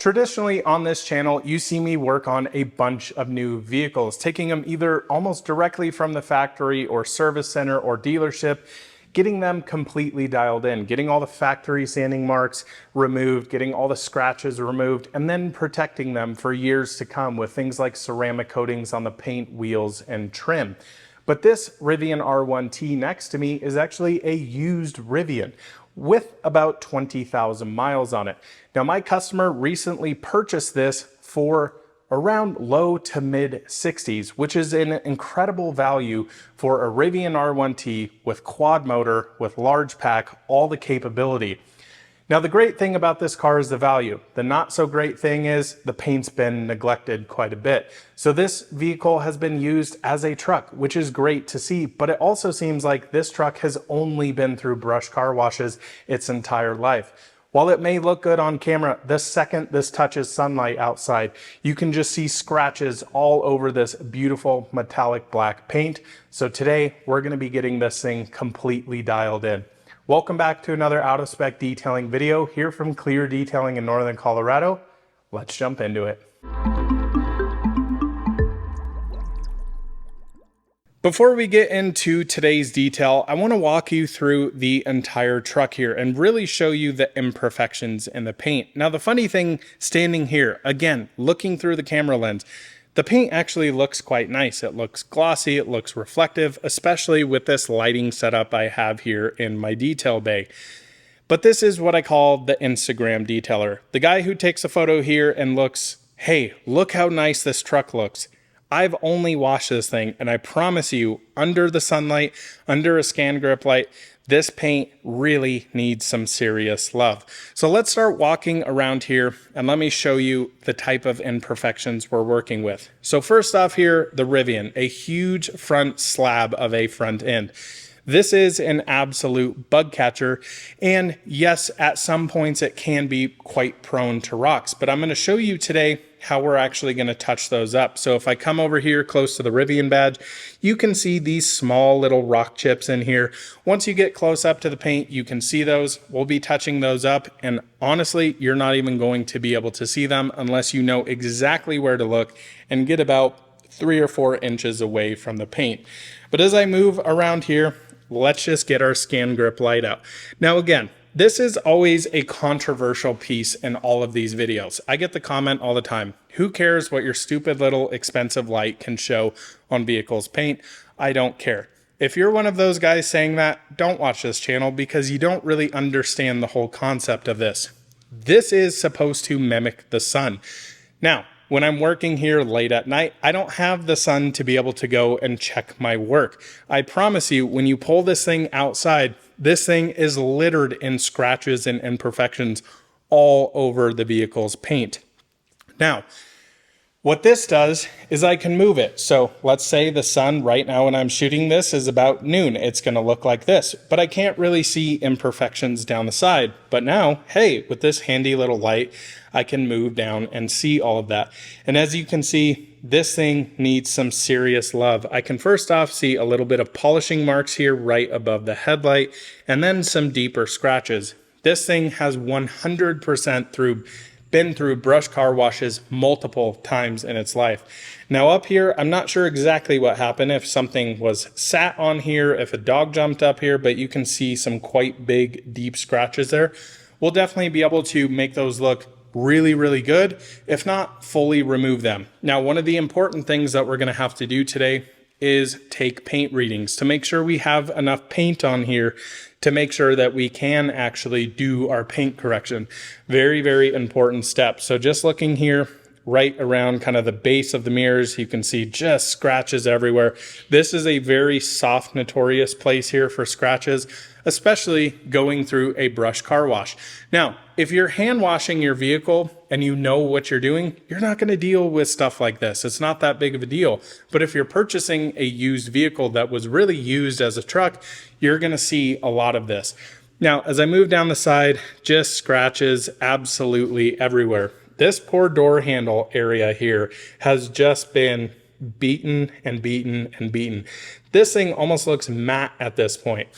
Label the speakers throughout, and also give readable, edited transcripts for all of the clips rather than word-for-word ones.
Speaker 1: Traditionally on this channel, you see me work on a bunch of new vehicles, taking them either almost directly from the factory or service center or dealership, getting them completely dialed in, getting all the factory sanding marks removed, getting all the scratches removed, and then protecting them for years to come with things like ceramic coatings on the paint, wheels, and trim. But this Rivian R1T next to me is actually a used Rivian with about 20,000 miles on it. Now, my customer recently purchased this for around low to mid 60s, which is an incredible value for a Rivian R1T with quad motor, with large pack, all the capability. Now, the great thing about this car is the value. The not so great thing is the paint's been neglected quite a bit. So this vehicle has been used as a truck, which is great to see, but it also seems like this truck has only been through brush car washes its entire life. While it may look good on camera, the second this touches sunlight outside, you can just see scratches all over this beautiful metallic black paint. So today we're going to be getting this thing completely dialed in. Welcome back to another out of spec detailing video here from Clear Detailing in Northern Colorado. Let's jump into it. Before we get into today's detail, I want to walk you through the entire truck here and really show you the imperfections in the paint. Now, the funny thing standing here, again, looking through the camera lens, the paint actually looks quite nice. It looks glossy, it looks reflective, especially with this lighting setup I have here in my detail bay. But this is what I call the Instagram detailer. The guy who takes a photo here and looks, hey, look how nice this truck looks. I've only washed this thing, and I promise you, under the sunlight, under a scan grip light, this paint really needs some serious love. So let's start walking around here and let me show you the type of imperfections we're working with. So first off here, the Rivian, a huge front slab of a front end. This is an absolute bug catcher. And yes, at some points it can be quite prone to rocks, but I'm going to show you today how we're actually going to touch those up. So if I come over here close to the Rivian badge, you can see these small little rock chips in here. Once you get close up to the paint, you can see those. We'll be touching those up. And honestly, you're not even going to be able to see them unless you know exactly where to look and get about 3 or 4 inches away from the paint. But as I move around here, let's just get our scan grip light out. Now again, this is always a controversial piece in all of these videos. I get the comment all the time, who cares what your stupid little expensive light can show on vehicles' paint? I don't care. If you're one of those guys saying that, don't watch this channel because you don't really understand the whole concept of this. This is supposed to mimic the sun. Now, when I'm working here late at night, I don't have the sun to be able to go and check my work. I promise you, when you pull this thing outside, this thing is littered in scratches and imperfections all over the vehicle's paint. Now, what this does is I can move it. So let's say the sun right now when I'm shooting this is about noon. It's going to look like this, but I can't really see imperfections down the side. But now, hey, with this handy little light, I can move down and see all of that. And as you can see, this thing needs some serious love. I can first off see a little bit of polishing marks here right above the headlight, and then some deeper scratches. This thing has 100% been through brush car washes multiple times in its life. Now up here, I'm not sure exactly what happened, if something was sat on here, if a dog jumped up here, but you can see some quite big, deep scratches there. We'll definitely be able to make those look really, really good, if not fully remove them. Now, one of the important things that we're going to have to do today is take paint readings to make sure we have enough paint on here to make sure that we can actually do our paint correction. Very, very important step. So just looking here right around kind of the base of the mirrors, you can see just scratches everywhere. This is a very soft, notorious place here for scratches, especially going through a brush car wash. Now, if you're hand washing your vehicle and you know what you're doing, you're not going to deal with stuff like this. It's not that big of a deal. But if you're purchasing a used vehicle that was really used as a truck, you're going to see a lot of this. Now, as I move down the side, just scratches absolutely everywhere. This poor door handle area here has just been beaten and beaten and beaten. This thing almost looks matte at this point.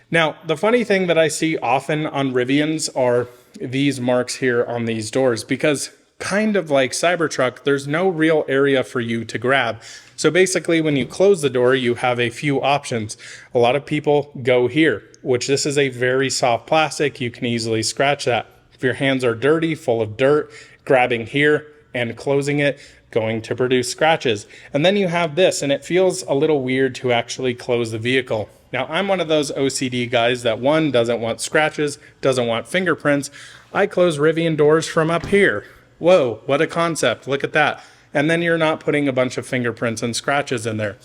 Speaker 1: Now, the funny thing that I see often on Rivians are these marks here on these doors, because kind of like Cybertruck, there's no real area for you to grab. So basically, when you close the door, you have a few options. A lot of people go here, which this is a very soft plastic. You can easily scratch that. If your hands are dirty, full of dirt, grabbing here and closing it, going to produce scratches. And then you have this, and it feels a little weird to actually close the vehicle. Now, I'm one of those OCD guys that, one, doesn't want scratches, doesn't want fingerprints. I close Rivian doors from up here. Whoa, what a concept. Look at that. And then you're not putting a bunch of fingerprints and scratches in there.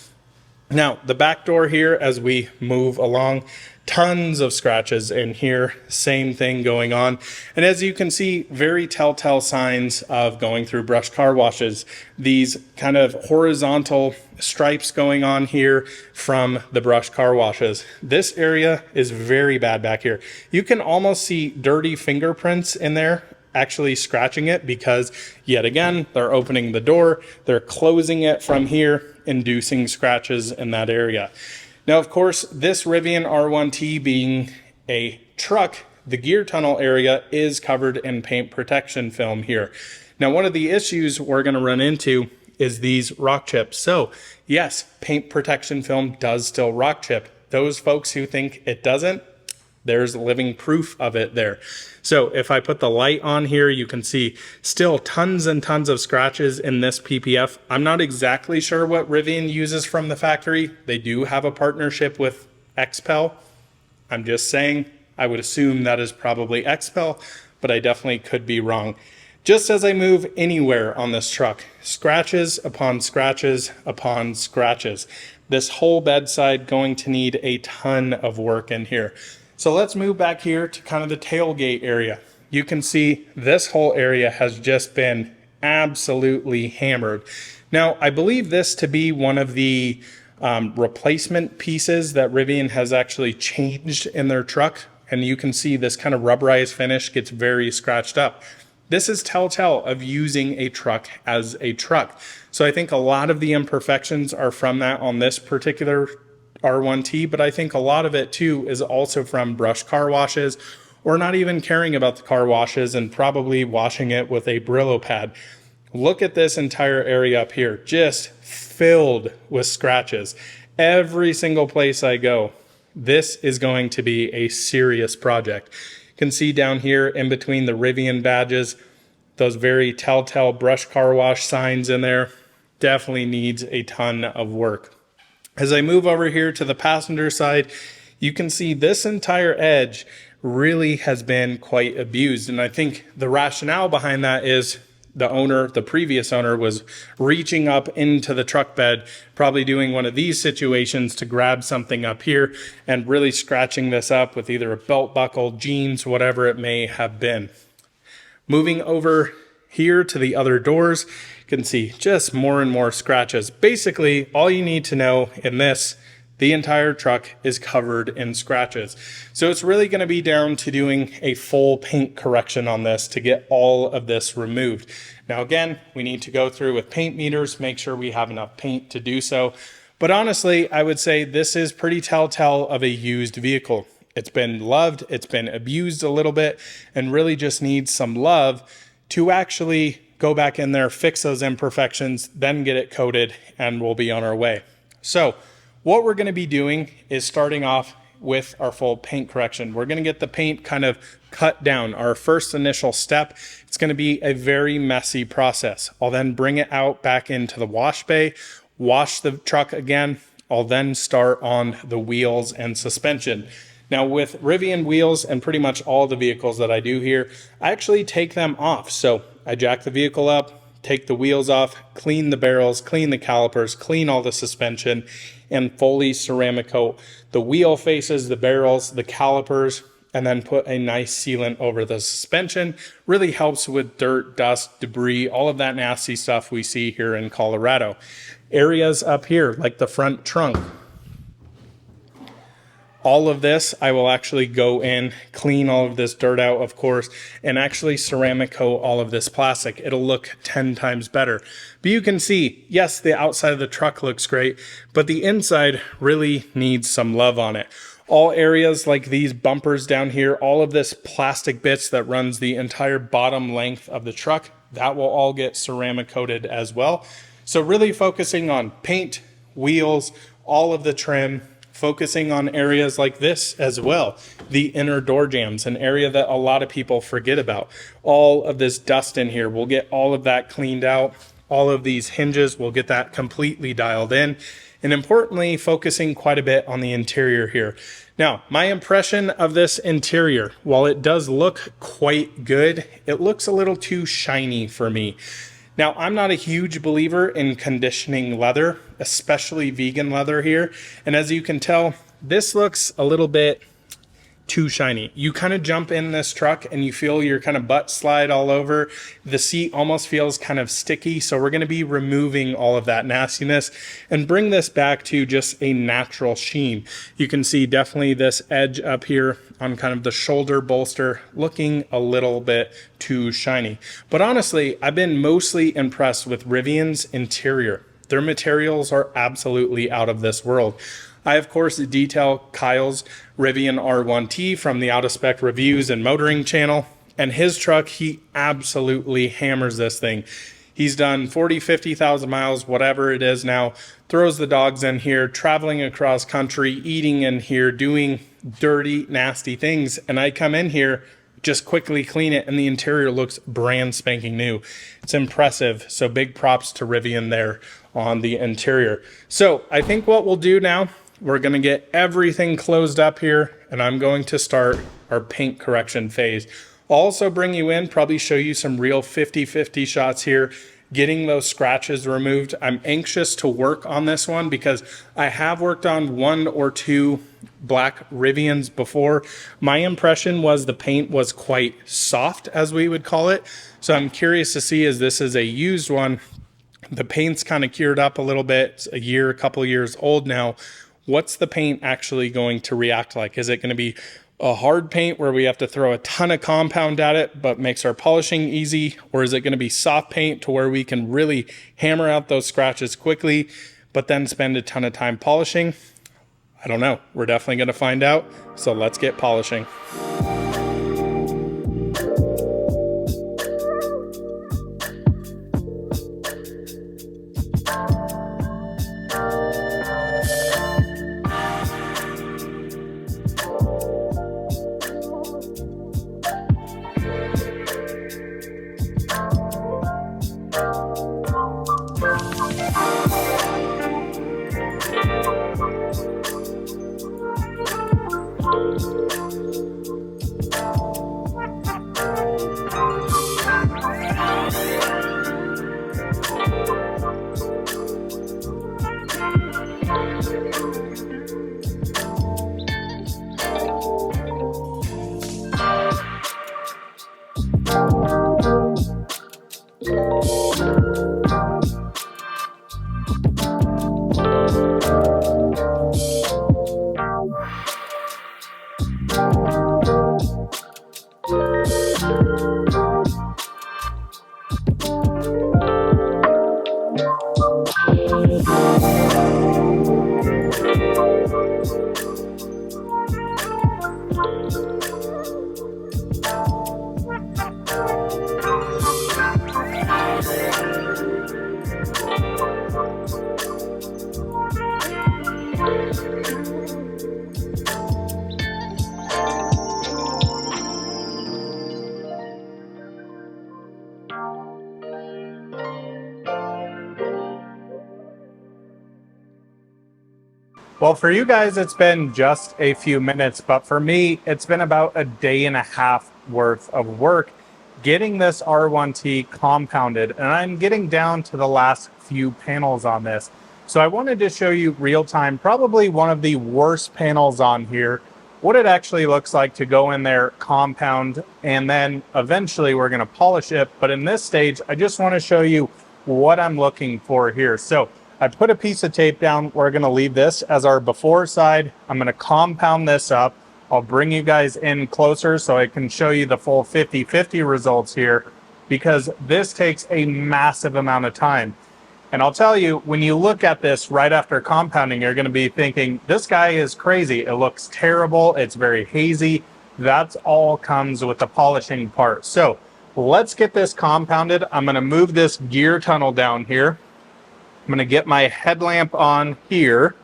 Speaker 1: Now, the back door here, as we move along, tons of scratches in here, same thing going on. And as you can see, very telltale signs of going through brush car washes. These kind of horizontal stripes going on here from the brush car washes. This area is very bad back here. You can almost see dirty fingerprints in there, actually scratching it, because yet again, they're opening the door, they're closing it from here, inducing scratches in that area. Now, of course, this Rivian R1T being a truck, the gear tunnel area is covered in paint protection film here. Now, one of the issues we're going to run into is these rock chips. So yes, paint protection film does still rock chip. Those folks who think it doesn't, there's living proof of it there. So if I put the light on here, you can see still tons and tons of scratches in this PPF. I'm not exactly sure what Rivian uses from the factory. They do have a partnership with XPEL. I'm just saying, I would assume that is probably XPEL, but I definitely could be wrong. Just as I move anywhere on this truck, scratches upon scratches upon scratches. This whole bedside going to need a ton of work in here. So let's move back here to kind of the tailgate area. You can see this whole area has just been absolutely hammered. Now, I believe this to be one of the replacement pieces that Rivian has actually changed in their truck. And you can see this kind of rubberized finish gets very scratched up. This is telltale of using a truck as a truck. So I think a lot of the imperfections are from that on this particular R1T, but I think a lot of it too is also from brush car washes, or not even caring about the car washes and probably washing it with a Brillo pad. Look at this entire area up here, just filled with scratches. Every single place I go, this is going to be a serious project. You can see down here in between the Rivian badges, those very telltale brush car wash signs in there. Definitely needs a ton of work. As I move over here to the passenger side, you can see this entire edge really has been quite abused. And I think the rationale behind that is the previous owner was reaching up into the truck bed, probably doing one of these situations to grab something up here and really scratching this up with either a belt buckle, jeans, whatever it may have been. Moving over here to the other doors, you can see just more and more scratches. Basically, all you need to know in this, the entire truck is covered in scratches. So it's really going to be down to doing a full paint correction on this to get all of this removed. Now again, we need to go through with paint meters, make sure we have enough paint to do so. But honestly, I would say this is pretty telltale of a used vehicle. It's been loved, it's been abused a little bit, and really just needs some love to actually go back in there, fix those imperfections, then get it coated, and we'll be on our way. So what we're going to be doing is starting off with our full paint correction. We're going to get the paint kind of cut down. Our first initial step, it's going to be a very messy process. I'll then bring it out back into the wash bay, wash the truck again. I'll then start on the wheels and suspension. Now with Rivian wheels and pretty much all the vehicles that I do here, I actually take them off. So I jack the vehicle up, take the wheels off, clean the barrels, clean the calipers, clean all the suspension, and fully ceramic coat the wheel faces, the barrels, the calipers, and then put a nice sealant over the suspension. Really helps with dirt, dust, debris, all of that nasty stuff we see here in Colorado. Areas up here, like the front trunk, all of this, I will actually go in, clean all of this dirt out, of course, and actually ceramic coat all of this plastic. It'll look 10 times better. But you can see, yes, the outside of the truck looks great, but the inside really needs some love on it. All areas like these bumpers down here, all of this plastic bits that runs the entire bottom length of the truck that will all get ceramic coated as well. So really focusing on paint, wheels, all of the trim, focusing on areas like this as well. The inner door jambs, an area that a lot of people forget about. All of this dust in here, we'll get all of that cleaned out. All of these hinges, we'll get that completely dialed in. And importantly, focusing quite a bit on the interior here. Now, my impression of this interior, while it does look quite good, it looks a little too shiny for me. Now, I'm not a huge believer in conditioning leather, especially vegan leather here. And as you can tell, this looks a little bit too shiny. You kind of jump in this truck and you feel your kind of butt slide all over. The seat almost feels kind of sticky. So we're going to be removing all of that nastiness and bring this back to just a natural sheen. You can see definitely this edge up here on kind of the shoulder bolster looking a little bit too shiny. But honestly, I've been mostly impressed with Rivian's interior. Their materials are absolutely out of this world. I, of course, detail Kyle's Rivian R1T from the Out of Spec Reviews and Motoring channel. And his truck, he absolutely hammers this thing. He's done 40, 50,000 miles, whatever it is now, throws the dogs in here, traveling across country, eating in here, doing dirty, nasty things. And I come in here, just quickly clean it, and the interior looks brand spanking new. It's impressive. So big props to Rivian there on the interior. So I think what we'll do now, we're going to get everything closed up here, and I'm going to start our paint correction phase. I'll also bring you in, probably show you some real 50-50 shots here, getting those scratches removed. I'm anxious to work on this one because I have worked on 1 or 2 black Rivians before. My impression was the paint was quite soft, as we would call it. So I'm curious to see, as this is a used one, the paint's kind of cured up a little bit. It's a year, a couple years old now. What's the paint actually going to react like? Is it going to be a hard paint where we have to throw a ton of compound at it but makes our polishing easy? Or is it going to be soft paint to where we can really hammer out those scratches quickly but then spend a ton of time polishing? I don't know. We're definitely going to find out. So let's get polishing. Well, for you guys, it's been just a few minutes, but for me, it's been about a day and a half worth of work getting this R1T compounded, and I'm getting down to the last few panels on this. So I wanted to show you real time, probably one of the worst panels on here, what it actually looks like to go in there, compound, and then eventually we're going to polish it. But in this stage, I just want to show you what I'm looking for here. So I put a piece of tape down. We're going to leave this as our before side. I'm going to compound this up. I'll bring you guys in closer so I can show you the full 50-50 results here, because this takes a massive amount of time. And I'll tell you, when you look at this right after compounding, you're going to be thinking, this guy is crazy. It looks terrible. It's very hazy. That's all comes with the polishing part. So let's get this compounded. I'm going to move this gear tunnel down here. I'm going to get my headlamp on here,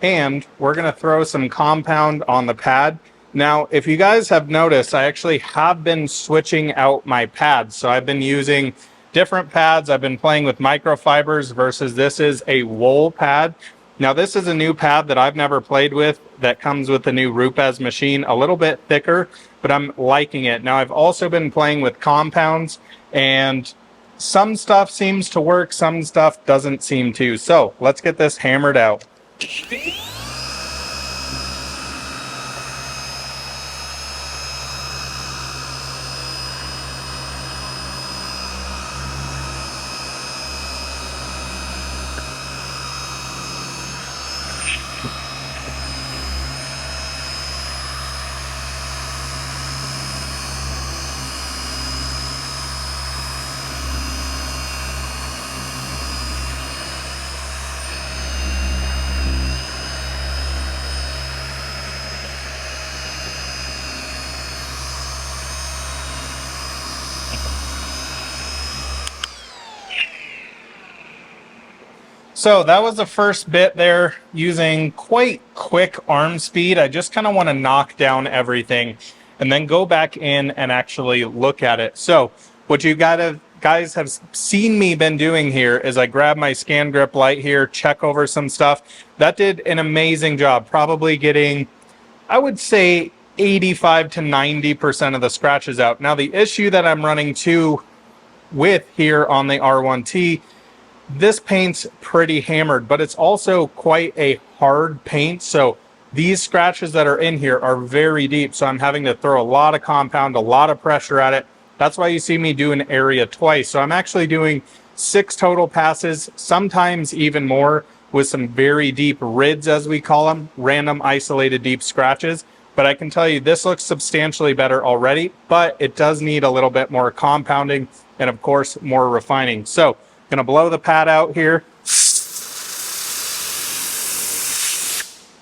Speaker 1: and we're going to throw some compound on the pad. Now, if you guys have noticed, I actually have been switching out my pads. So I've been using different pads. I've been playing with microfibers versus this is a wool pad. Now, this is a new pad that I've never played with that comes with the new Rupes machine, a little bit thicker, but I'm liking it. Now, I've also been playing with compounds, and some stuff seems to work, some stuff doesn't seem to. So let's get this hammered out. So that was the first bit there, using quite quick arm speed. I just kind of want to knock down everything and then go back in and actually look at it. So what you guys have seen me been doing here is I grab my scan grip light here, check over some stuff. That did an amazing job, probably getting, I would say, 85 to 90% of the scratches out. Now the issue that I'm running with here on the R1T, this paint's pretty hammered, but it's also quite a hard paint. So these scratches that are in here are very deep. So I'm having to throw a lot of compound, a lot of pressure at it. That's why you see me do an area twice. So I'm actually doing 6 total passes, sometimes even more, with some very deep rids, as we call them, random isolated deep scratches. But I can tell you this looks substantially better already, but it does need a little bit more compounding and of course more refining. So going to blow the pad out here.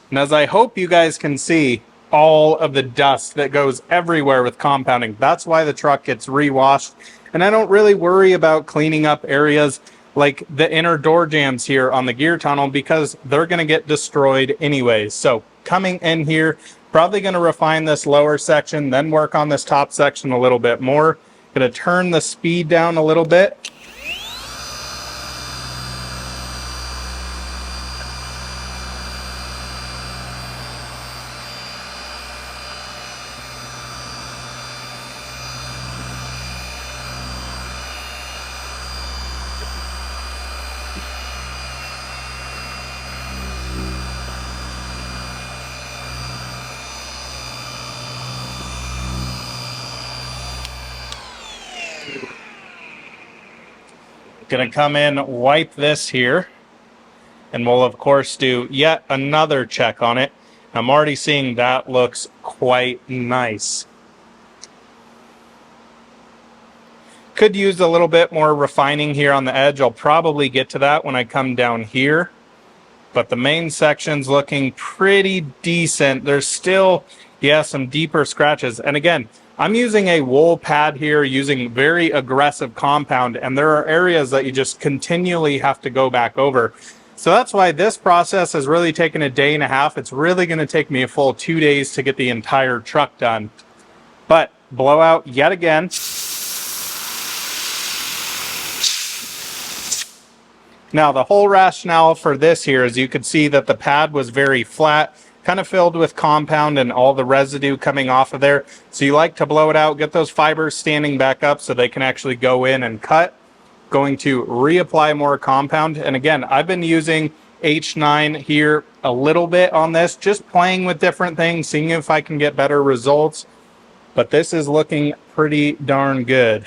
Speaker 1: And as I hope you guys can see, all of the dust that goes everywhere with compounding. That's why the truck gets re-washed. And I don't really worry about cleaning up areas like the inner door jambs here on the gear tunnel, because they're going to get destroyed anyways. So coming in here, probably going to refine this lower section, then work on this top section a little bit more. Going to turn the speed down a little bit. Going to come in, wipe this here, and we'll of course do yet another check on it. I'm already seeing that looks quite nice. Could use a little bit more refining here on the edge. I'll probably get to that when I come down here. But the main section's looking pretty decent. There's still, yeah, some deeper scratches. And again, I'm using a wool pad here, using very aggressive compound, and there are areas that you just continually have to go back over. So that's why this process has really taken a day and a half. It's really going to take me a full 2 days to get the entire truck done. But blowout yet again. Now the whole rationale for this here is you could see that the pad was very flat, kind of filled with compound and all the residue coming off of there. So you like to blow it out, get those fibers standing back up so they can actually go in and cut. Going to reapply more compound. And again, I've been using H9 here a little bit on this, just playing with different things, seeing if I can get better results. But this is looking pretty darn good.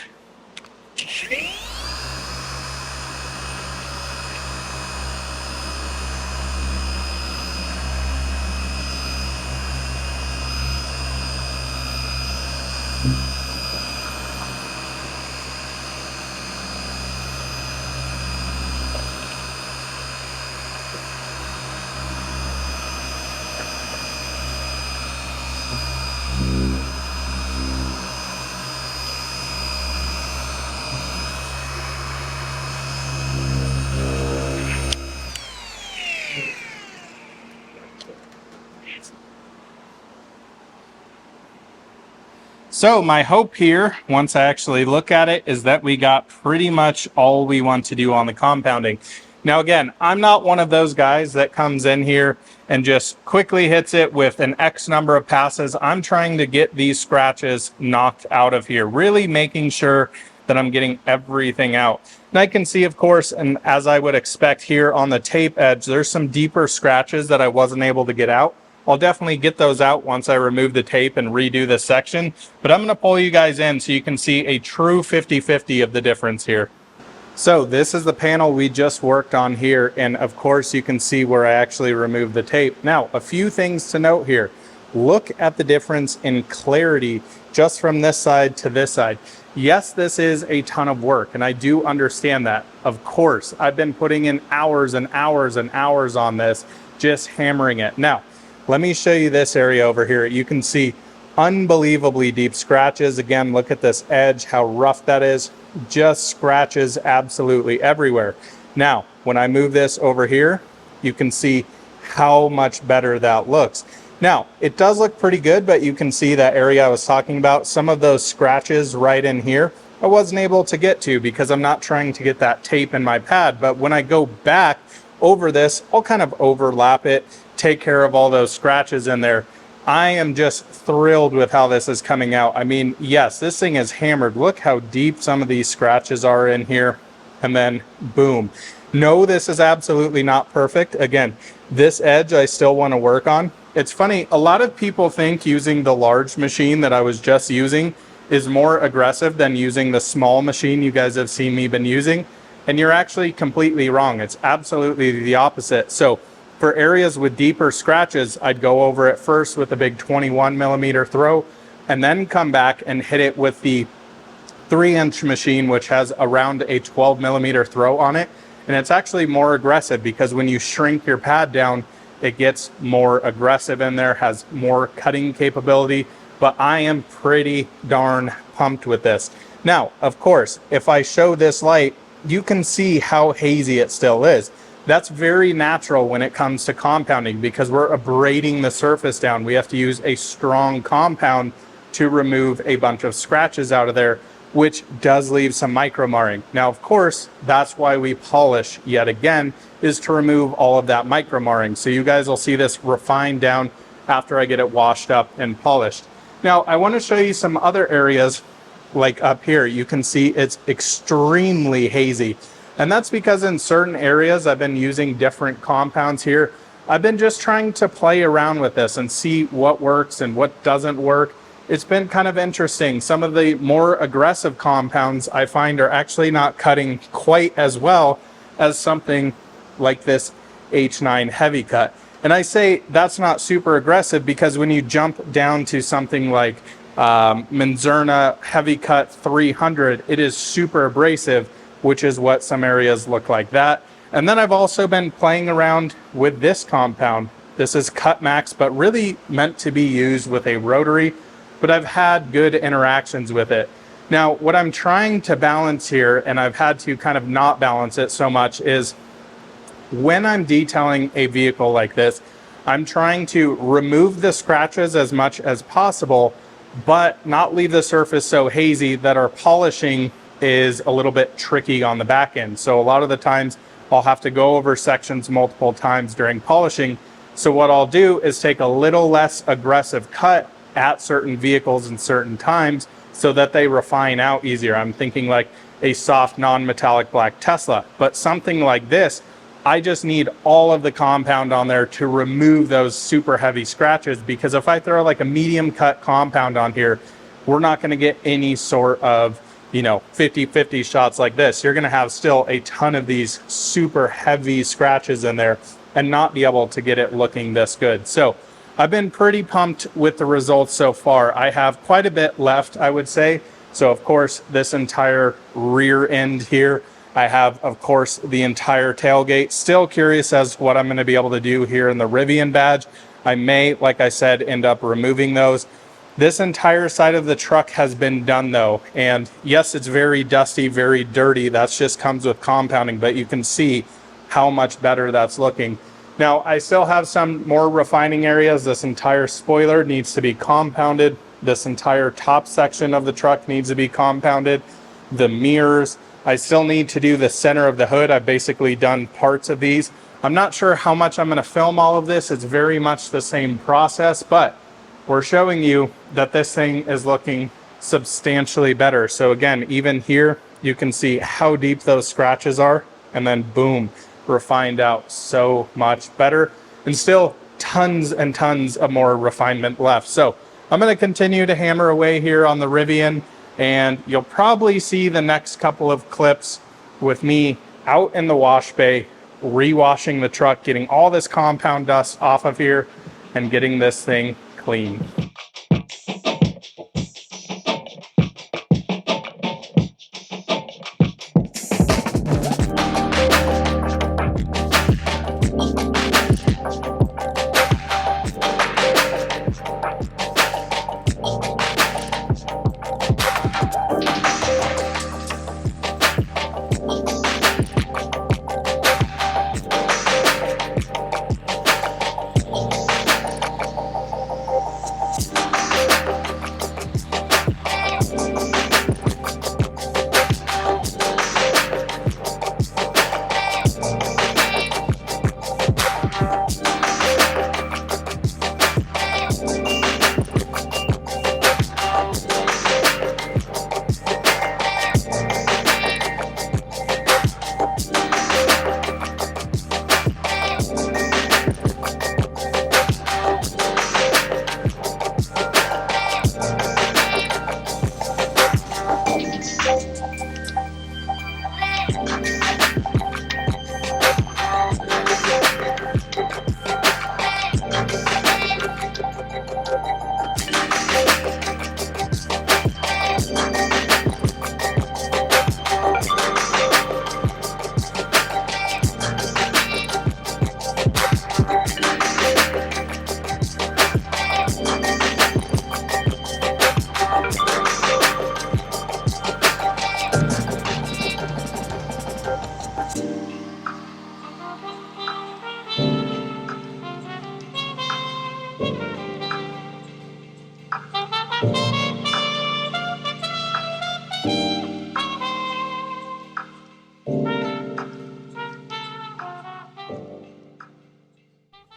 Speaker 1: So my hope here, once I actually look at it, is that we got pretty much all we want to do on the compounding. Now again, I'm not one of those guys that comes in here and just quickly hits it with an X number of passes. I'm trying to get these scratches knocked out of here, really making sure that I'm getting everything out. And I can see, of course, and as I would expect here on the tape edge, there's some deeper scratches that I wasn't able to get out. I'll definitely get those out once I remove the tape and redo this section, but I'm going to pull you guys in so you can see a true 50-50 of the difference here. So this is the panel we just worked on here, and of course you can see where I actually removed the tape. Now, a few things to note here. Look at the difference in clarity just from this side to this side. Yes, this is a ton of work, and I do understand that. Of course, I've been putting in hours and hours and hours on this, just hammering it. Now, let me show you this area over here. You can see unbelievably deep scratches. Again, look at this edge, how rough that is. Just scratches absolutely everywhere. Now, when I move this over here, you can see how much better that looks. Now, it does look pretty good, but you can see that area I was talking about. Some of those scratches right in here, I wasn't able to get to because I'm not trying to get that tape in my pad. But when I go back over this, I'll kind of overlap it, take care of all those scratches in there. I am just thrilled with how this is coming out. I mean, yes, this thing is hammered. Look how deep some of these scratches are in here. And then boom. No, this is absolutely not perfect. Again, this edge I still want to work on. It's funny, a lot of people think using the large machine that I was just using is more aggressive than using the small machine you guys have seen me been using. And you're actually completely wrong. It's absolutely the opposite. So for areas with deeper scratches, I'd go over it first with a big 21mm throw and then come back and hit it with the 3-inch machine, which has around a 12mm throw on it. And it's actually more aggressive because when you shrink your pad down, it gets more aggressive in there, has more cutting capability. But I am pretty darn pumped with this. Now, of course, if I show this light, you can see how hazy it still is. That's very natural when it comes to compounding because we're abrading the surface down. We have to use a strong compound to remove a bunch of scratches out of there, which does leave some micro marring. Now, of course, that's why we polish yet again, is to remove all of that micro marring. So you guys will see this refined down after I get it washed up and polished. Now, I want to show you some other areas like up here. You can see it's extremely hazy. And that's because in certain areas, I've been using different compounds here. I've been just trying to play around with this and see what works and what doesn't work. It's been kind of interesting. Some of the more aggressive compounds I find are actually not cutting quite as well as something like this H9 heavy cut. And I say that's not super aggressive because when you jump down to something like Menzerna Heavy Cut 300, it is super abrasive, which is what some areas look like that. And then I've also been playing around with this compound. This is Cut Max, but really meant to be used with a rotary, but I've had good interactions with it. Now, what I'm trying to balance here, and I've had to kind of not balance it so much, is when I'm detailing a vehicle like this, I'm trying to remove the scratches as much as possible, but not leave the surface so hazy that our polishing is a little bit tricky on the back end. So a lot of the times I'll have to go over sections multiple times during polishing. So what I'll do is take a little less aggressive cut at certain vehicles and certain times so that they refine out easier. I'm thinking like a soft non-metallic black Tesla, but something like this, I just need all of the compound on there to remove those super heavy scratches, because if I throw like a medium cut compound on here, we're not going to get any sort of 50-50 shots like this. You're going to have still a ton of these super heavy scratches in there and not be able to get it looking this good. So I've been pretty pumped with the results so far. I have quite a bit left, I would say. So of course, this entire rear end here, I have, of course, the entire tailgate. Still curious as to what I'm going to be able to do here in the Rivian badge. I may, like I said, end up removing those. This entire side of the truck has been done though. And yes, it's very dusty, very dirty. That just comes with compounding, but you can see how much better that's looking. Now, I still have some more refining areas. This entire spoiler needs to be compounded, This entire top section of the truck needs to be compounded. The mirrors, I still need to do the center of the hood. I've basically done parts of these. I'm not sure how much I'm going to film all of this. It's very much the same process, but we're showing you that this thing is looking substantially better. So again, even here, you can see how deep those scratches are, and then boom, refined out so much better, and still tons and tons of more refinement left. So I'm going to continue to hammer away here on the Rivian, and you'll probably see the next couple of clips with me out in the wash bay, rewashing the truck, getting all this compound dust off of here, and getting this thing clean.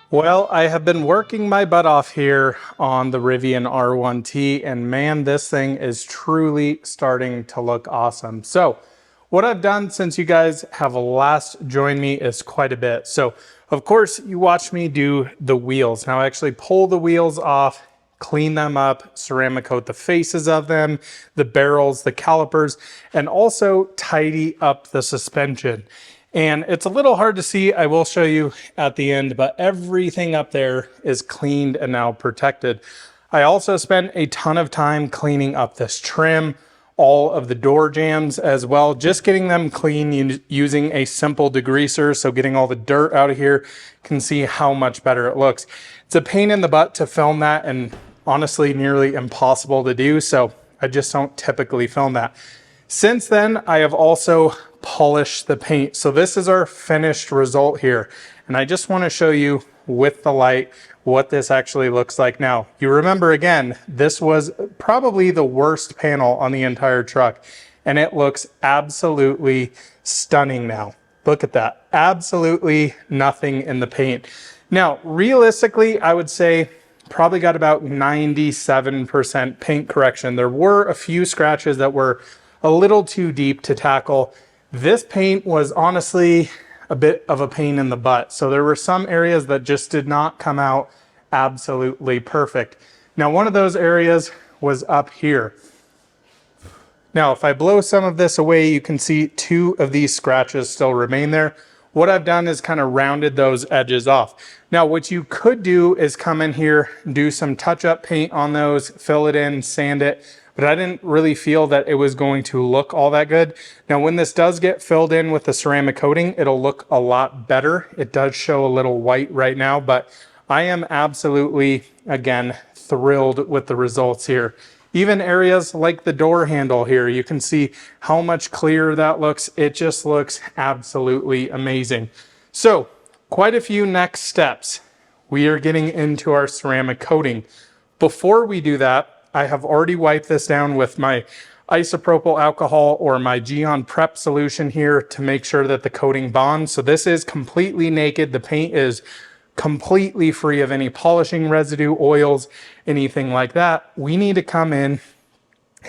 Speaker 1: Well, I have been working my butt off here on the Rivian R1T, and man, this thing is truly starting to look awesome. So what I've done since you guys have last joined me is quite a bit. So of course you watched me do the wheels. Now I actually pull the wheels off, clean them up, ceramic coat the faces of them, the barrels, the calipers, and also tidy up the suspension. And it's a little hard to see, I will show you at the end, but everything up there is cleaned and now protected. I also spent a ton of time cleaning up this trim, all of the door jambs as well, just getting them clean using a simple degreaser. So getting all the dirt out of here, can see how much better it looks. It's a pain in the butt to film that, and honestly nearly impossible to do. So I just don't typically film that. Since then, I have also polished the paint. So this is our finished result here. And I just want to show you with the light what this actually looks like now. You remember again, this was probably the worst panel on the entire truck, and it looks absolutely stunning now. Look at that. Absolutely nothing in the paint. Now, realistically, I would say probably got about 97% paint correction. There were a few scratches that were a little too deep to tackle. This paint was honestly a bit of a pain in the butt. So there were some areas that just did not come out absolutely perfect. Now, one of those areas was up here. Now, if I blow some of this away, you can see two of these scratches still remain there. What I've done is kind of rounded those edges off. Now, what you could do is come in here, do some touch-up paint on those, fill it in, sand it, but I didn't really feel that it was going to look all that good. Now, when this does get filled in with the ceramic coating, it'll look a lot better. It does show a little white right now, but I am absolutely, again, thrilled with the results here. Even areas like the door handle here, you can see how much clearer that looks. It just looks absolutely amazing. So, quite a few next steps. We are getting into our ceramic coating. Before we do that, I have already wiped this down with my isopropyl alcohol or my Geon Prep solution here to make sure that the coating bonds. So this is completely naked. The paint is completely free of any polishing residue, oils, anything like that. We need to come in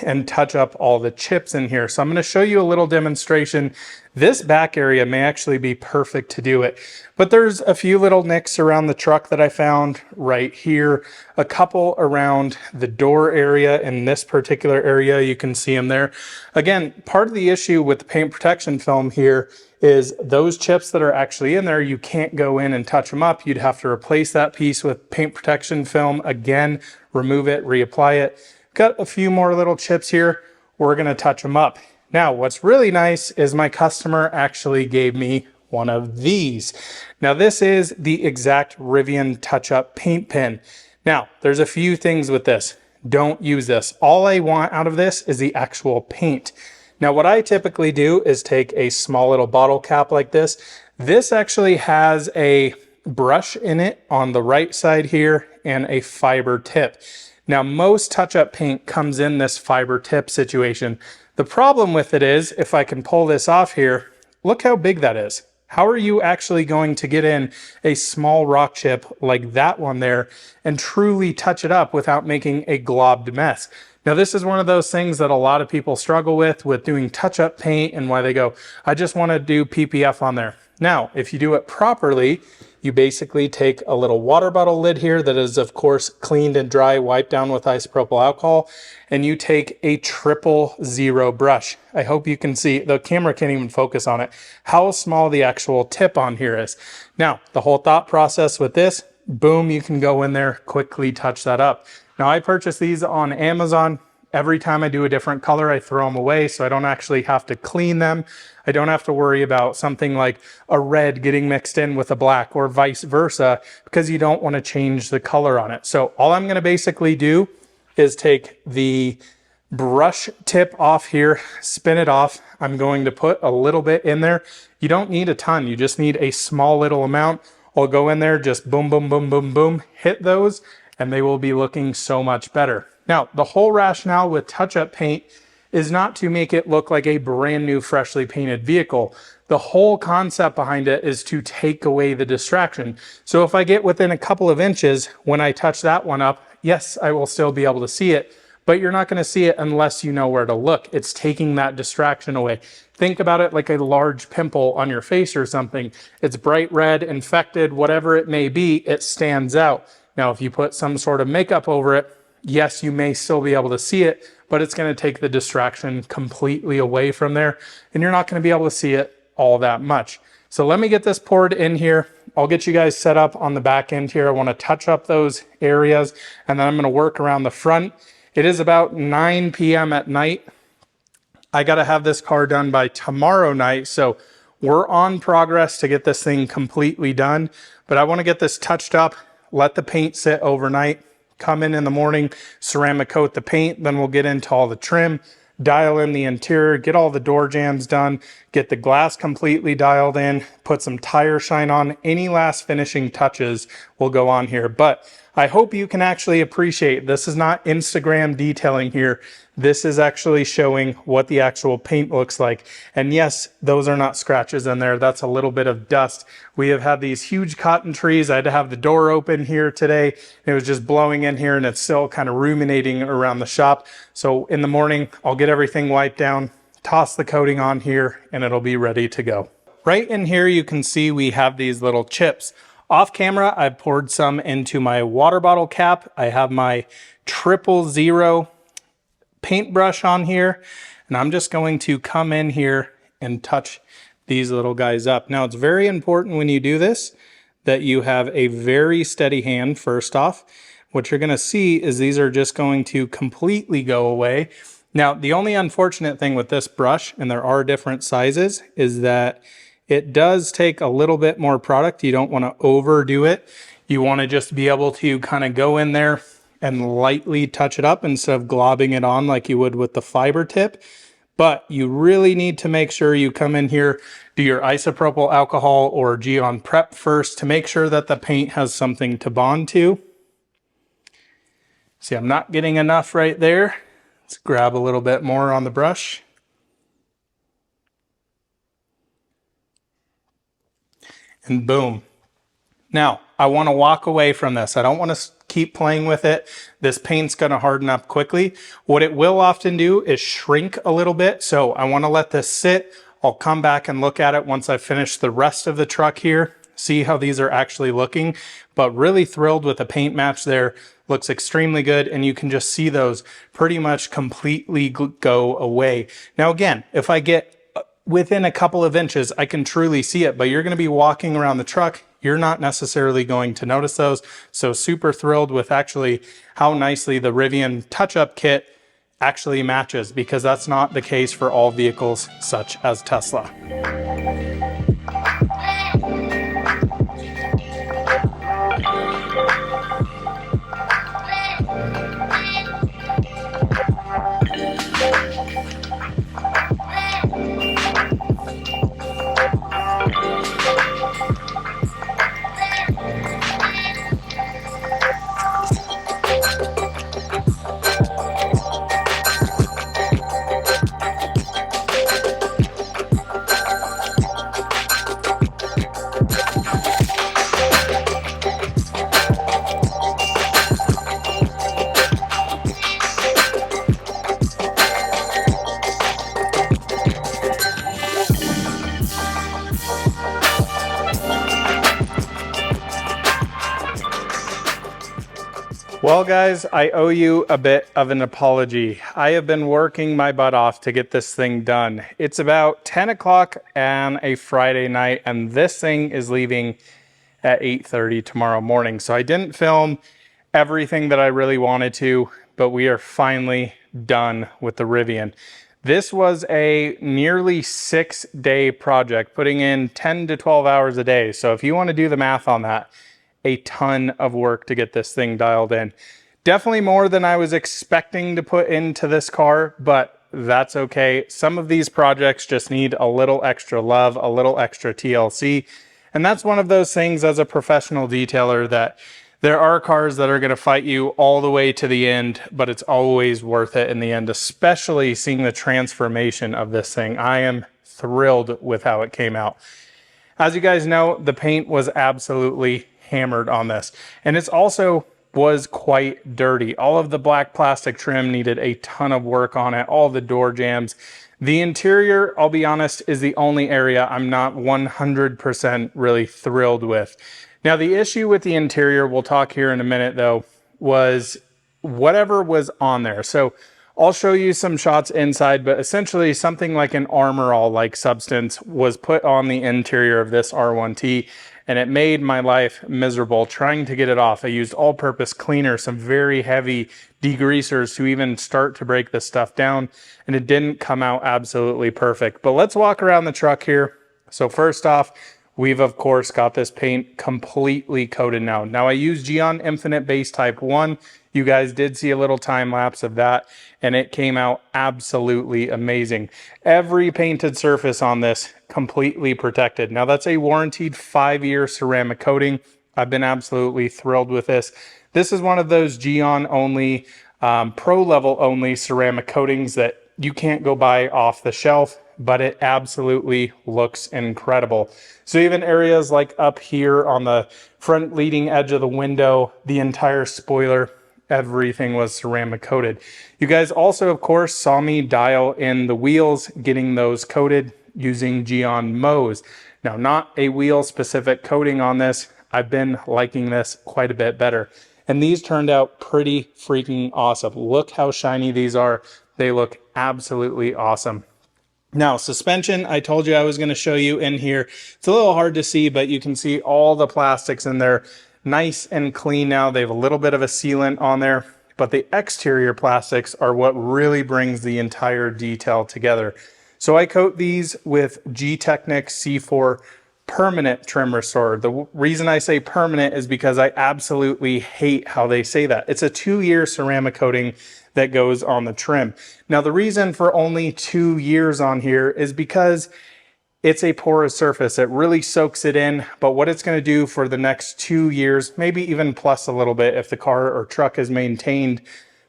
Speaker 1: and touch up all the chips in here. So I'm going to show you a little demonstration. This back area may actually be perfect to do it, but there's a few little nicks around the truck that I found right here, a couple around the door area. In this particular area, you can see them there. Again, part of the issue with the paint protection film here is those chips that are actually in there, you can't go in and touch them up. You'd have to replace that piece with paint protection film again, remove it, reapply it. Got a few more little chips here. We're going to touch them up. Now, what's really nice is my customer actually gave me one of these. Now, this is the exact Rivian touch-up paint pen. Now, there's a few things with this. Don't use this. All I want out of this is the actual paint. Now, what I typically do is take a small little bottle cap like this. This actually has a brush in it on the right side here and a fiber tip. Now, most touch-up paint comes in this fiber tip situation. The problem with it is, if I can pull this off here, look how big that is. How are you actually going to get in a small rock chip like that one there and truly touch it up without making a globbed mess? Now, this is one of those things that a lot of people struggle with doing touch-up paint and why they go, I just want to do PPF on there. Now, if you do it properly, you basically take a little water bottle lid here that is, of course, cleaned and dry, wiped down with isopropyl alcohol, and you take a 000 brush. I hope you can see, the camera can't even focus on it, how small the actual tip on here is. Now, the whole thought process with this, boom, you can go in there, quickly touch that up. Now, I purchased these on Amazon. Every time I do a different color, I throw them away, so I don't actually have to clean them. I don't have to worry about something like a red getting mixed in with a black or vice versa, because you don't want to change the color on it. So all I'm going to basically do is take the brush tip off here, spin it off. I'm going to put a little bit in there. You don't need a ton. You just need a small little amount. I'll go in there, just boom, boom, boom, boom, boom, hit those, and they will be looking so much better. Now, the whole rationale with touch-up paint is not to make it look like a brand new, freshly painted vehicle. The whole concept behind it is to take away the distraction. So if I get within a couple of inches, when I touch that one up, yes, I will still be able to see it, but you're not going to see it unless you know where to look. It's taking that distraction away. Think about it like a large pimple on your face or something. It's bright red, infected, whatever it may be, it stands out. Now, if you put some sort of makeup over it, yes, you may still be able to see it, but it's going to take the distraction completely away from there, and you're not going to be able to see it all that much. So let me get this poured in here. I'll get you guys set up on the back end here. I want to touch up those areas, and then I'm going to work around the front. It is about 9 p.m. at night. I got to have this car done by tomorrow night, so we're on progress to get this thing completely done, but I want to get this touched up, let the paint sit overnight, come in the morning, ceramic coat the paint, then we'll get into all the trim, dial in the interior, get all the door jambs done, get the glass completely dialed in, put some tire shine on. Any last finishing touches will go on here, but I hope you can actually appreciate this is not Instagram detailing here. This is actually showing what the actual paint looks like. And yes, those are not scratches in there. That's a little bit of dust. We have had these huge cotton trees. I had to have the door open here today. It was just blowing in here and it's still kind of ruminating around the shop. So in the morning, I'll get everything wiped down, toss the coating on here, and it'll be ready to go. Right in here, you can see we have these little chips. Off camera, I poured some into my water bottle cap. I have my 000 paintbrush on here, and I'm just going to come in here and touch these little guys up. Now, it's very important when you do this that you have a very steady hand first off. What you're going to see is these are just going to completely go away. Now, the only unfortunate thing with this brush, and there are different sizes, is that it does take a little bit more product. You don't want to overdo it. You want to just be able to kind of go in there and lightly touch it up instead of globbing it on like you would with the fiber tip. But you really need to make sure you come in here, do your isopropyl alcohol or Geon Prep first to make sure that the paint has something to bond to. See, I'm not getting enough right there. Let's grab a little bit more on the brush. And boom. Now, I want to walk away from this. I don't want to keep playing with it. This paint's going to harden up quickly. What it will often do is shrink a little bit. So I want to let this sit. I'll come back and look at it once I finish the rest of the truck here. See how these are actually looking. But really thrilled with the paint match there. Looks extremely good, and you can just see those pretty much completely go away. Now again, if I get within a couple of inches, I can truly see it, but you're going to be walking around the truck. You're not necessarily going to notice those. So super thrilled with actually how nicely the Rivian touch-up kit actually matches, because that's not the case for all vehicles such as Tesla. Well guys, I owe you a bit of an apology. I have been working my butt off to get this thing done. It's about 10 o'clock on a Friday night, and this thing is leaving at 8:30 tomorrow morning. So I didn't film everything that I really wanted to, but we are finally done with the Rivian. This was a nearly 6-day project, putting in 10 to 12 hours a day. So if you want to do the math on that, a ton of work to get this thing dialed in. Definitely more than I was expecting to put into this car, but that's okay. Some of these projects just need a little extra love, a little extra TLC. And that's one of those things as a professional detailer, that there are cars that are going to fight you all the way to the end, but it's always worth it in the end, especially seeing the transformation of this thing. I am thrilled with how it came out. As you guys know, the paint was absolutely hammered on this, and it's also was quite dirty. All of the black plastic trim needed a ton of work on it, all the door jambs. The interior, I'll be honest, is the only area I'm not 100% really thrilled with. Now, the issue with the interior, we'll talk here in a minute though, was whatever was on there. So I'll show you some shots inside, but essentially something like an Armor All-like substance was put on the interior of this R1T, and it made my life miserable trying to get it off. I used all-purpose cleaner, some very heavy degreasers to even start to break this stuff down, and it didn't come out absolutely perfect. But let's walk around the truck here. So first off, we've of course got this paint completely coated now. Now I use Geon Infinite Base Type 1. You guys did see a little time lapse of that, and it came out absolutely amazing. Every painted surface on this completely protected. Now that's a warranted 5-year ceramic coating. I've been absolutely thrilled with this. This is one of those Geon only, pro level only ceramic coatings that you can't go buy off the shelf, but it absolutely looks incredible. So even areas like up here on the front leading edge of the window, the entire spoiler, everything was ceramic coated. You guys also, of course, saw me dial in the wheels, getting those coated using Geon Mows. Now, not a wheel specific coating on this. I've been liking this quite a bit better. And these turned out pretty freaking awesome. Look how shiny these are. They look absolutely awesome. Now, suspension, I told you I was going to show you in here. It's a little hard to see, but you can see all the plastics in there. Nice and clean now. They have a little bit of a sealant on there, but the exterior plastics are what really brings the entire detail together. So I coat these with G-Technic C4 permanent trim restorer. The reason I say permanent is because I absolutely hate how they say that. It's a 2-year ceramic coating that goes on the trim. Now, the reason for only 2 years on here is because it's a porous surface. It really soaks it in, but what it's going to do for the next 2 years, maybe even plus a little bit if the car or truck is maintained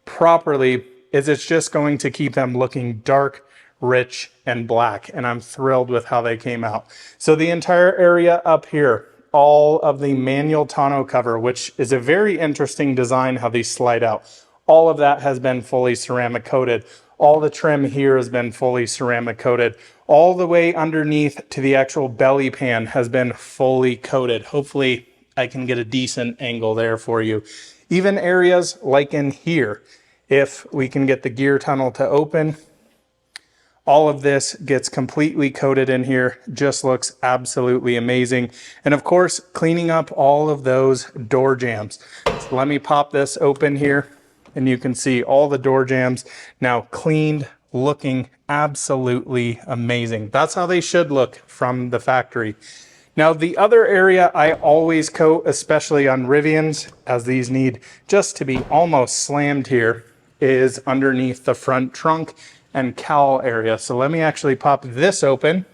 Speaker 1: properly, is it's just going to keep them looking dark, rich, and black. And I'm thrilled with how they came out. So the entire area up here, all of the manual tonneau cover, which is a very interesting design how these slide out, all of that has been fully ceramic coated. All the trim here has been fully ceramic coated. All the way underneath to the actual belly pan has been fully coated. Hopefully I can get a decent angle there for you. Even areas like in here, if we can get the gear tunnel to open, all of this gets completely coated in here. Just looks absolutely amazing. And of course, cleaning up all of those door jambs. So let me pop this open here, and you can see all the door jambs now cleaned, looking absolutely amazing. That's how they should look from the factory. Now, the other area I always coat, especially on Rivians, as these need just to be almost slammed here, is underneath the front trunk and cowl area. So let me actually pop this open.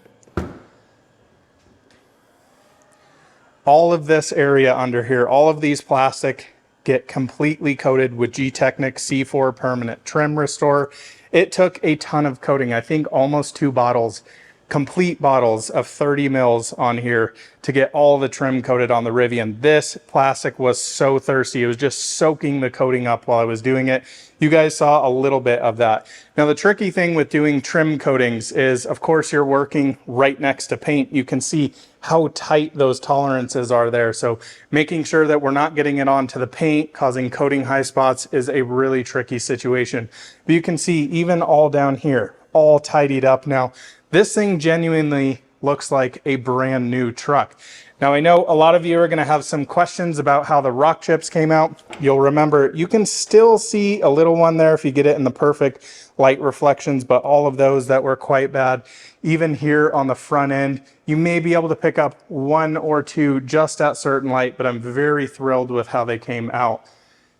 Speaker 1: All of this area under here, all of these plastic get completely coated with G-Technic C4 permanent trim restore. It took a ton of coating. I think almost 2 bottles, complete bottles of 30 mils on here to get all the trim coated on the Rivian. This plastic was so thirsty. It was just soaking the coating up while I was doing it. You guys saw a little bit of that. Now, the tricky thing with doing trim coatings is, of course, you're working right next to paint. You can see how tight those tolerances are there. So making sure that we're not getting it onto the paint, causing coating high spots, is a really tricky situation. But you can see even all down here, all tidied up. Now, this thing genuinely looks like a brand new truck. Now, I know a lot of you are going to have some questions about how the rock chips came out. You'll remember you can still see a little one there if you get it in the perfect light reflections, but all of those that were quite bad, even here on the front end, you may be able to pick up 1 or 2 just at certain light, but I'm very thrilled with how they came out.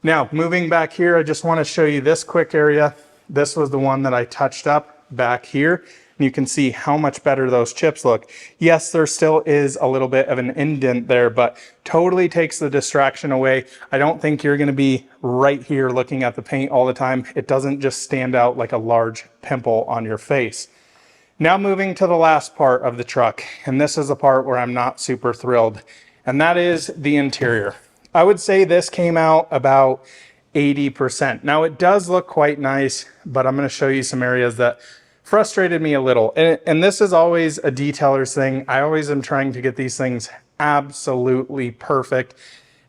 Speaker 1: Now, moving back here, I just want to show you this quick area. This was the one that I touched up back here. You can see how much better those chips look. Yes, there still is a little bit of an indent there, but totally takes the distraction away. I don't think you're going to be right here looking at the paint all the time. It doesn't just stand out like a large pimple on your face. Now moving to the last part of the truck, and this is the part where I'm not super thrilled, and that is the interior. I would say this came out about 80%. Now, it does look quite nice, but I'm going to show you some areas that frustrated me a little. And this is always a detailer's thing. I always am trying to get these things absolutely perfect.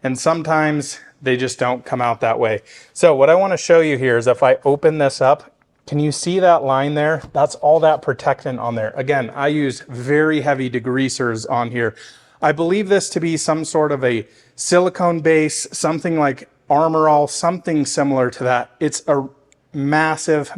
Speaker 1: And sometimes they just don't come out that way. So what I want to show you here is if I open this up, can you see that line there? That's all that protectant on there. Again, I use very heavy degreasers on here. I believe this to be some sort of a silicone base, something like Armor All, something similar to that. It's a massive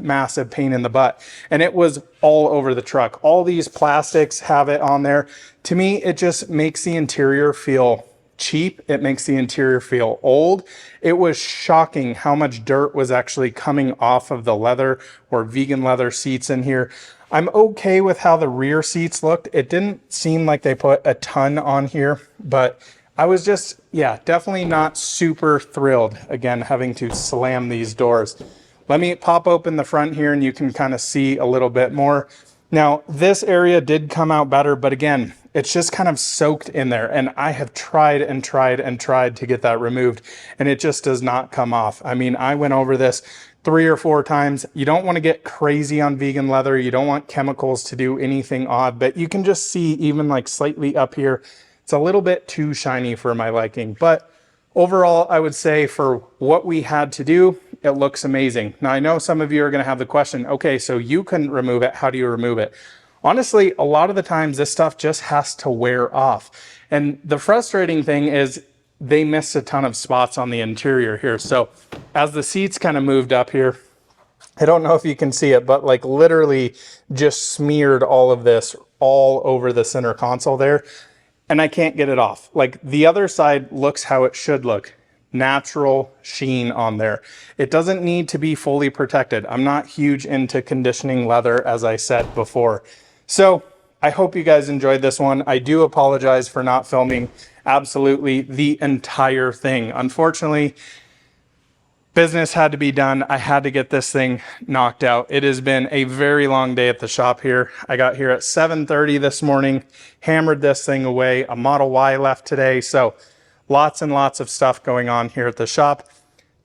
Speaker 1: pain in the butt, and it was all over the truck. All these plastics have it on there. To me, it just makes the interior feel cheap. It makes the interior feel old. It was shocking how much dirt was actually coming off of the leather or vegan leather seats in here. I'm okay with how the rear seats looked. It didn't seem like they put a ton on here, but I was just, yeah, definitely not super thrilled, again, having to slam these doors. Let me pop open the front here and you can kind of see a little bit more. Now, this area did come out better, but again, it's just kind of soaked in there. And I have tried and tried and tried to get that removed, and it just does not come off. I mean, I went over this 3 or 4 times. You don't want to get crazy on vegan leather. You don't want chemicals to do anything odd, but you can just see even like slightly up here, it's a little bit too shiny for my liking. But overall, I would say for what we had to do, it looks amazing. Now, I know some of you are going to have the question, okay, so you couldn't remove it. How do you remove it? Honestly, a lot of the times this stuff just has to wear off. And the frustrating thing is they missed a ton of spots on the interior here. So as the seats kind of moved up here, I don't know if you can see it, but like literally just smeared all of this all over the center console there. And I can't get it off. Like the other side looks how it should look. Natural sheen on there. It doesn't need to be fully protected. I'm not huge into conditioning leather, as I said before. So I hope you guys enjoyed this one. I do apologize for not filming absolutely the entire thing. Unfortunately, business had to be done. I had to get this thing knocked out. It has been a very long day at the shop here. I got here at 7:30 this morning, hammered this thing away. A Model Y left today. So lots and lots of stuff going on here at the shop.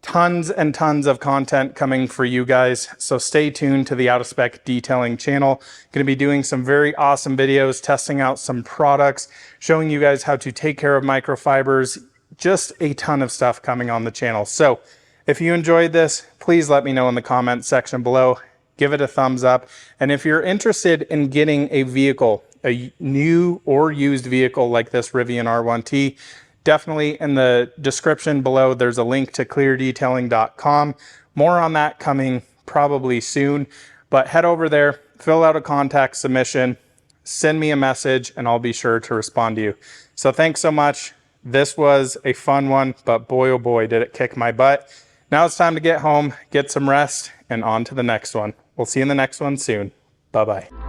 Speaker 1: Tons and tons of content coming for you guys. So stay tuned to the Out of Spec Detailing channel. Going to be doing some very awesome videos, testing out some products, showing you guys how to take care of microfibers. Just a ton of stuff coming on the channel. So if you enjoyed this, please let me know in the comments section below. Give it a thumbs up. And if you're interested in getting a vehicle, a new or used vehicle like this Rivian R1T, definitely in the description below, there's a link to cleardetailing.com. More on that coming probably soon, but head over there, fill out a contact submission, send me a message, and I'll be sure to respond to you. So thanks so much. This was a fun one, but boy, oh boy, did it kick my butt. Now it's time to get home, get some rest, and on to the next one. We'll see you in the next one soon. Bye-bye.